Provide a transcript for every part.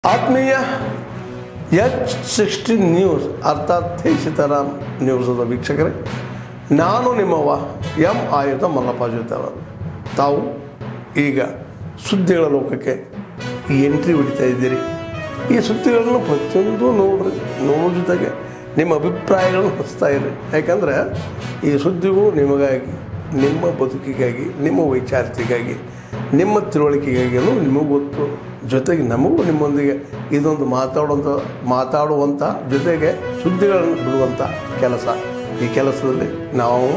ಆತ್ಮೀಯ H16 news ಅರ್ಥಾತ್ ಸೀತಾರಾಮ್ ನ್ಯೂಸದ ವೀಕ್ಷಕರೇ, ನಾನು ನಿಮ್ಮವ ಎಂ ಆಯುಧ ಮಲ್ಲಪ್ಪ ಜೊತೆಯವರು. ತಾವು ಈಗ ಸುದ್ದಿಗಳ ಲೋಕಕ್ಕೆ ಎಂಟ್ರಿ ಹೊಡಿತಾ ಇದ್ದೀರಿ. ಈ ಸುದ್ದಿಗಳನ್ನು ಪ್ರತಿಯೊಂದು ನೋಡೋ ಜೊತೆಗೆ ನಿಮ್ಮ ಅಭಿಪ್ರಾಯಗಳನ್ನು ಹಚ್ತಾ ಇರಿ. ಯಾಕಂದರೆ ಈ ಸುದ್ದಿಗಳು ನಿಮಗಾಗಿ, ನಿಮ್ಮ ಬದುಕಿಗಾಗಿ, ನಿಮ್ಮ ವೈಚಾರಿಕೆಗಾಗಿ, ನಿಮ್ಮ ತಿಳುವಳಿಕೆಗಾಗಿಯೂ ನಿಮಗೂ ಗೊತ್ತು. ಜೊತೆಗೆ ನಮಗೂ ನಿಮ್ಮೊಂದಿಗೆ ಇದೊಂದು ಮಾತಾಡುವಂಥ ಜೊತೆಗೆ ಸುದ್ದಿಗಳನ್ನು ಬಿಡುವಂಥ ಕೆಲಸ. ಈ ಕೆಲಸದಲ್ಲಿ ನಾವು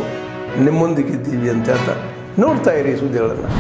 ನಿಮ್ಮೊಂದಿಗಿದ್ದೀವಿ ಅಂತ ಹೇಳ್ತಾ ನೋಡ್ತಾ ಇರಿ ಈ ಸುದ್ದಿಗಳನ್ನು.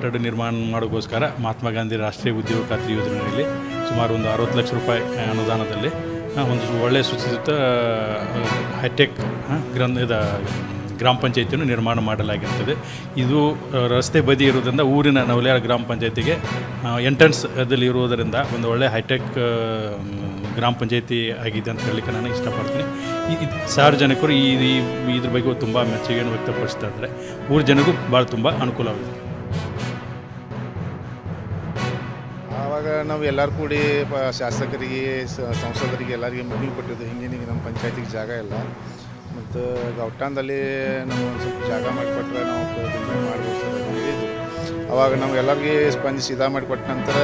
ಕಟ್ಟಡ ನಿರ್ಮಾಣ ಮಾಡೋಕ್ಕೋಸ್ಕರ ಮಹಾತ್ಮ ಗಾಂಧಿ ರಾಷ್ಟ್ರೀಯ ಉದ್ಯೋಗ ಖಾತ್ರಿ ಯೋಜನೆಯಲ್ಲಿ ಸುಮಾರು ಒಂದು 60 ಲಕ್ಷ ರೂಪಾಯಿ ಅನುದಾನದಲ್ಲಿ ಒಂದು ಒಳ್ಳೆಯ ಸುಸಜ್ಜಿತ ಹೈಟೆಕ್ ಗ್ರಾಮ ಪಂಚಾಯತಿಯನ್ನು ನಿರ್ಮಾಣ ಮಾಡಲಾಗಿರ್ತದೆ. ಇದು ರಸ್ತೆ ಬದಿ ಇರೋದ್ರಿಂದ ಊರಿನ ನವಲ್ಯಾಳ ಗ್ರಾಮ ಪಂಚಾಯತಿಗೆ ಎಂಟ್ರೆನ್ಸ್ದಲ್ಲಿ ಇರುವುದರಿಂದ ಒಂದು ಒಳ್ಳೆಯ ಹೈಟೆಕ್ ಗ್ರಾಮ ಪಂಚಾಯತಿ ಆಗಿದೆ ಅಂತ ಹೇಳಲಿಕ್ಕೆ ನಾನು ಇಷ್ಟಪಡ್ತೀನಿ. ಸಾರ್ವಜನಿಕರು ಇದ್ರ ಬಗ್ಗೆ ತುಂಬ ಮೆಚ್ಚುಗೆಯನ್ನು ವ್ಯಕ್ತಪಡಿಸ್ತಾ ಇದ್ದಾರೆ. ಊರ ಜನರಿಗೂ ಭಾಳ ತುಂಬ ಅನುಕೂಲವಾಗಿದೆ. ಆವಾಗ ನಾವು ಎಲ್ಲರೂ ಕೂಡಿ ಶಾಸಕರಿಗೆ, ಸಂಸದರಿಗೆ ಎಲ್ಲರಿಗೆ ಮನವಿ ಕೊಟ್ಟಿದ್ದು, ಹಿಂಗೆ ನಮ್ಮ ಪಂಚಾಯತಿಗೆ ಜಾಗ ಇಲ್ಲ ಮತ್ತು ಗೌಟಾನ್ದಲ್ಲಿ ನಾವು ಒಂದು ಸ್ವಲ್ಪ ಜಾಗ ಮಾಡಿಕೊಟ್ರೆ ನಾವು ಬಿಲ್ಡಿಂಗ್ ಮಾಡ್ಬೋದು ಸರ್ ಅಂತ ಹೇಳಿದ್ದು. ಅವಾಗ ನಾವು ಎಲ್ಲರಿಗೆ ಸ್ಪಂದಿಸಿ ಮಾಡಿಕೊಟ್ಟ ನಂತರ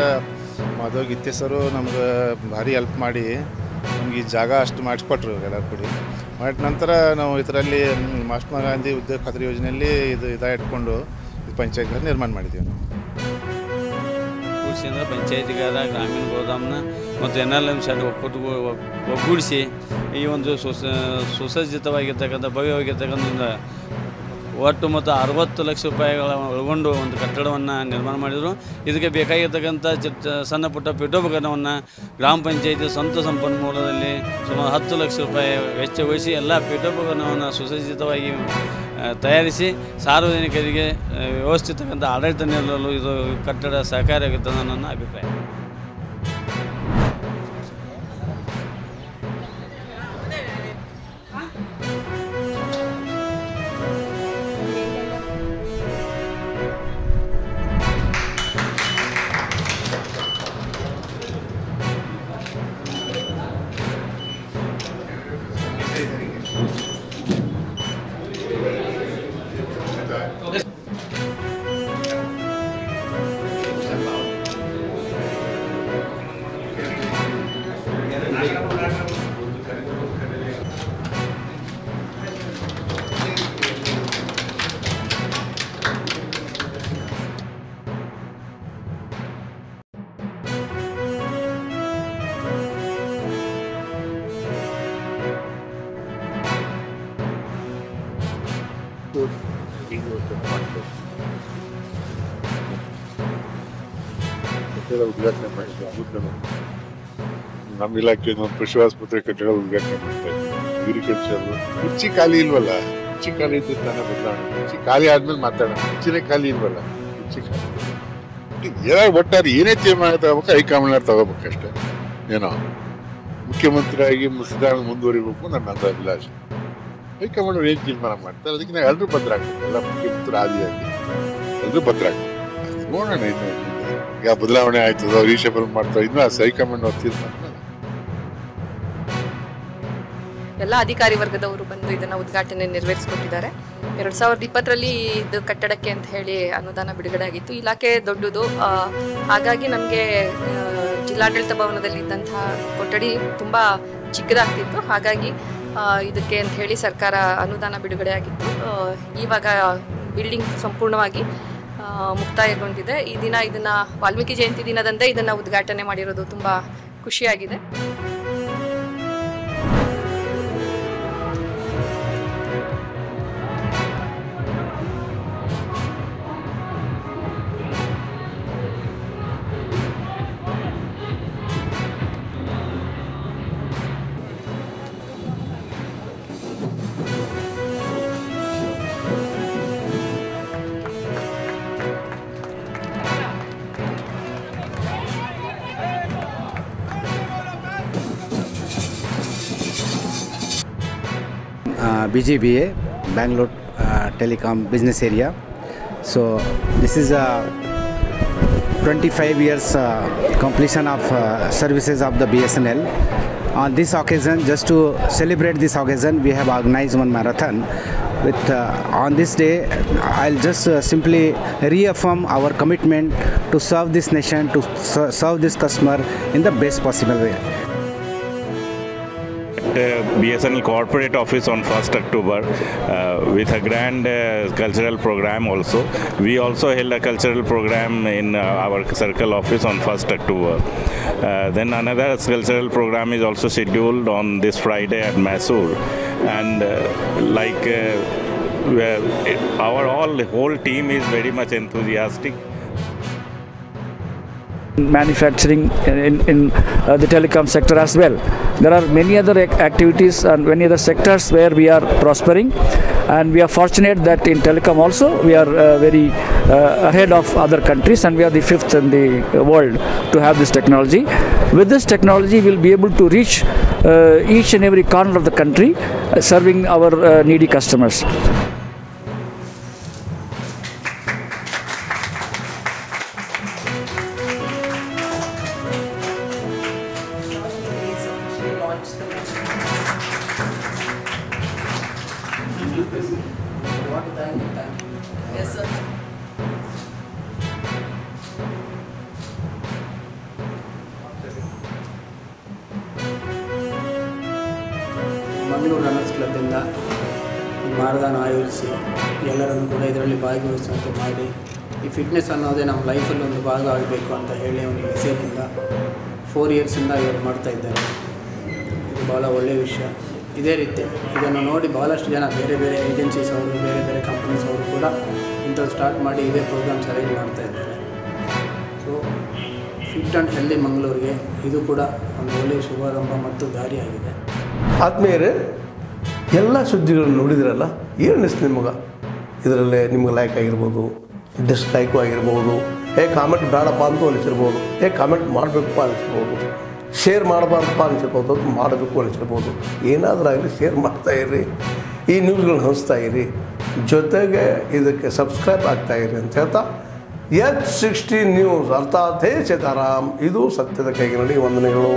ಮಾಧವ್ ಗಿತ್ತೆ ಸರು ನಮ್ಗೆ ಭಾರಿ ಹೆಲ್ಪ್ ಮಾಡಿ ನಮ್ಗೆ ಈ ಜಾಗ ಅಷ್ಟು ಮಾಡಿಸ್ಕೊಟ್ರು ಎಲ್ಲರೂ ಕೂಡಿ. ಮಾಡಿದ ನಂತರ ನಾವು ಇದರಲ್ಲಿ ಮಹಾತ್ಮ ಗಾಂಧಿ ಉದ್ಯೋಗ ಖಾತ್ರಿ ಯೋಜನೆಯಲ್ಲಿ ಇಟ್ಕೊಂಡು ಪಂಚಾಯತ್ ನಿರ್ಮಾಣ ಮಾಡಿದ್ದೀವಿ. ನಾವು ಪಂಚಾಯತಿಗಾದ ಗ್ರಾಮೀಣ ಗೋದಾಮನ್ನ ಮತ್ತು NLM ಶೆಡ್ ಒಗ್ಗೂಡಿಸಿ ಈ ಒಂದು ಸುಸಜ್ಜಿತವಾಗಿರ್ತಕ್ಕಂಥ ಭವ್ಯವಾಗಿರ್ತಕ್ಕಂಥ ಒಂದು ಒಟ್ಟು ಮತ್ತು 60 ಲಕ್ಷ ರೂಪಾಯಿಗಳ ಒಳಗೊಂಡು ಒಂದು ಕಟ್ಟಡವನ್ನು ನಿರ್ಮಾಣ ಮಾಡಿದರು. ಇದಕ್ಕೆ ಬೇಕಾಗಿರ್ತಕ್ಕಂಥ ಸಣ್ಣ ಪುಟ್ಟ ಪೀಠೋಪಕರಣವನ್ನು ಗ್ರಾಮ ಪಂಚಾಯತಿ ಸ್ವಂತ ಸಂಪನ್ಮೂಲದಲ್ಲಿ ಸುಮಾರು 10 ಲಕ್ಷ ರೂಪಾಯಿ ವೆಚ್ಚ ವಹಿಸಿ ಎಲ್ಲ ಪೀಠೋಪಕರಣವನ್ನು ಸುಸಜ್ಜಿತವಾಗಿ ತಯಾರಿಸಿ ಸಾರ್ವಜನಿಕರಿಗೆ ವ್ಯವಸ್ಥಿತಕ್ಕಂಥ ಆಡಳಿತ ನೀಡಲು ಇದು ಕಟ್ಟಡ ಸಹಕಾರಿಯಾಗುತ್ತದೆ ಅನ್ನೋ ನನ್ನ ಅಭಿಪ್ರಾಯ. ಉದ್ಘಾಟನೆ ಮಾಡಿದ್ದೆ. ನಮ್ಮ ಇಲಾಖೆ ಪಶು ಆಸ್ಪತ್ರೆ ಕಟ್ಟಡ ಉದ್ಘಾಟನೆ ಮಾಡ್ತಾ ಇದ್ವಿ. ಅಗ್ರಿಕಲ್ಚರ್ ಕುರ್ಚಿ ಖಾಲಿ ಇಲ್ವಲ್ಲ, ಕುರ್ಚಿ ಖಾಲಿ ಇದ್ದು ತಾನೇ ಬದಲಾವಣೆ. ಕುರ್ಚಿ ಖಾಲಿ ಆದ್ಮೇಲೆ ಮಾತಾಡೋಣ. ಕುರ್ಚಿನೇ ಖಾಲಿ ಇಲ್ವಲ್ಲ, ಕುರ್ಚಿ ಖಾಲಿ. ಏನಾದ್ರು ಒಟ್ಟಾರೆ ಏನೇ ತೀರ್ಮಾನ ತಗೋಬೇಕು ಹೈಕಮಾಂಡ್ ತಗೋಬೇಕಷ್ಟೇ. ಏನೋ ಮುಖ್ಯಮಂತ್ರಿಯಾಗಿ ಸಿದ್ದರಾಮಯ್ಯ ಮುಂದುವರಿಬೇಕು ನನ್ನ ಅಭಿಲಾಷೆ. ಹೈಕಮಾಂಡ್ ಅವ್ರು ಏನು ತೀರ್ಮಾನ ಮಾಡ್ತಾರೆ ಅದಕ್ಕೆ ನಾವು ಎಲ್ಲರೂ ಭದ್ರ ಆಗ್ಬೇಕು. ಎಲ್ಲ ಮುಖ್ಯಮಂತ್ರಿ ಆದಿಯಾಗಿ ಎಲ್ಲರೂ ಭದ್ರ ಆಗ್ಬೇಕು. ನೋಡೋಣ ಇನ್ನು ಈಗ ಬದಲಾವಣೆ ಆಯ್ತದೋ ರೀಶೇಬಲ್ ಮಾಡ್ತಾರೋ ಇನ್ನು ಹೈಕಮಾಂಡ್ ಅವ್ರು ತೀರ್ಮಾನ. ಎಲ್ಲ ಅಧಿಕಾರಿ ವರ್ಗದವರು ಬಂದು ಇದನ್ನು ಉದ್ಘಾಟನೆ ನೆರವೇರಿಸಿಕೊಟ್ಟಿದ್ದಾರೆ. 2020ರಲ್ಲಿ ಇದು ಕಟ್ಟಡಕ್ಕೆ ಅಂತ ಹೇಳಿ ಅನುದಾನ ಬಿಡುಗಡೆ ಆಗಿತ್ತು. ಇಲಾಖೆ ದೊಡ್ಡದು, ಹಾಗಾಗಿ ನಮಗೆ ಜಿಲ್ಲಾಡಳಿತ ಭವನದಲ್ಲಿ ಇದ್ದಂತಹ ಕೊಠಡಿ ತುಂಬ ಚಿಕ್ಕದಾಗ್ತಿತ್ತು. ಹಾಗಾಗಿ ಇದಕ್ಕೆ ಅಂತ ಹೇಳಿ ಸರ್ಕಾರ ಅನುದಾನ ಬಿಡುಗಡೆ ಆಗಿತ್ತು. ಇವಾಗ ಬಿಲ್ಡಿಂಗ್ ಸಂಪೂರ್ಣವಾಗಿ ಮುಕ್ತಾಯಗೊಂಡಿದೆ. ಈ ದಿನ ಇದನ್ನು ವಾಲ್ಮೀಕಿ ಜಯಂತಿ ದಿನದಂದೇ ಇದನ್ನು ಉದ್ಘಾಟನೆ ಮಾಡಿರೋದು ತುಂಬ ಖುಷಿಯಾಗಿದೆ. BGBA, Bangalore Telecom Business Area. So this is a 25 years completion of services of the BSNL. On this occasion, just to celebrate this occasion, we have organized one marathon. With on this day, I'll just simply reaffirm our commitment to serve this nation, to serve this customer in the best possible way. BSNL corporate office on 1st October with a grand cultural program also. We also held a cultural program in our circle office on 1st October. Then another cultural program is also scheduled on this Friday at Mysore. And our whole team is very much enthusiastic. Manufacturing in the telecom sector as well. There are many other activities and many other sectors where we are prospering, and we are fortunate that in telecom also we are very ahead of other countries, and we are the 5th in the world to have this technology. With this technology, we will be able to reach each and every corner of the country, serving our needy customers. Yes, sir. Mangaluru runners ಕ್ಲಬ್ಬಿಂದ ಈ ಮಾರದಾನ ಆಯೋಜಿಸಿ ಎಲ್ಲರನ್ನು ಕೂಡ ಇದರಲ್ಲಿ ಭಾಗವಹಿಸುವಂತೆ ಮಾಡಿ ಈ ಫಿಟ್ನೆಸ್ ಅನ್ನೋದೇ ನಮ್ಮ ಲೈಫಲ್ಲಿ ಒಂದು ಭಾಗ ಆಗಬೇಕು ಅಂತ ಹೇಳಿ ಒಂದು ಮೆಸೇಜಿಂದ 4 ಇಯರ್ಸಿಂದ ಇವರು ಮಾಡ್ತಾಯಿದ್ದಾರೆ. ಇದು ಭಾಳ ಒಳ್ಳೆಯ ವಿಷಯ. ಇದೇ ರೀತಿ ಇದನ್ನು ನೋಡಿ ಭಾಳಷ್ಟು ಜನ ಬೇರೆ ಬೇರೆ ಏಜೆನ್ಸೀಸ್ ಅವರು, ಬೇರೆ ಬೇರೆ ಕಂಪ್ನೀಸ್ ಅವರು ಕೂಡ ಇಂಥದ್ದು ಸ್ಟಾರ್ಟ್ ಮಾಡಿ ಇದೇ ಪ್ರೋಗ್ರಾಮ್ಸ್ ಅರೇಂಜ್ ಮಾಡ್ತಾಯಿದ್ದಾರೆ. ಸೊ ಫಿಟ್ ಆ್ಯಂಡ್ ಹೆಲ್ದಿ ಮಂಗಳೂರಿಗೆ ಇದು ಕೂಡ ಒಂದು ಒಳ್ಳೆಯ ಶುಭಾರಂಭ ಮತ್ತು ದಾರಿಯಾಗಿದೆ. ಆದ್ಮೇಲೆ ಎಲ್ಲ ಸುದ್ದಿಗಳನ್ನು ನೋಡಿದ್ರಲ್ಲ, ಏನು ಅನಿಸ್ತು ನಿಮಗೆ? ಇದರಲ್ಲೇ ನಿಮ್ಗೆ ಲೈಕ್ ಆಗಿರ್ಬೋದು, ಡಿಸ್ಲೈಕು ಆಗಿರ್ಬೋದು, ಕಾಮೆಂಟ್ ಬೇಡಪ್ಪ ಅಂತ ಅನಿಸಿರ್ಬೋದು, ಕಾಮೆಂಟ್ ಮಾಡಬೇಕಪ್ಪ ಅನಿಸಿರ್ಬೋದು, ಶೇರ್ ಮಾಡಬಾರ್ದಪ್ಪ ಅನಿಸಿರ್ಬೋದು, ಅದು ಮಾಡಬೇಕು ಅನಿಸಿರ್ಬೋದು. ಏನಾದರೂ ಆಗಲಿ ಶೇರ್ ಮಾಡ್ತಾಯಿರಿ, ಈ ನ್ಯೂಸ್ಗಳನ್ನ ಹಂಚ್ತಾ ಇರಿ, ಜೊತೆಗೆ ಇದಕ್ಕೆ ಸಬ್ಸ್ಕ್ರೈಬ್ ಆಗ್ತಾಯಿರಿ ಅಂತ ಹೇಳ್ತಾ H16 ನ್ಯೂಸ್ ಅರ್ಥಾತ್ ಹೇ ಸೀತಾರಾಮ್, ಇದು ಸತ್ಯದ ಕೈಗೆ ನಡಿ. ವಂದನೆಗಳು.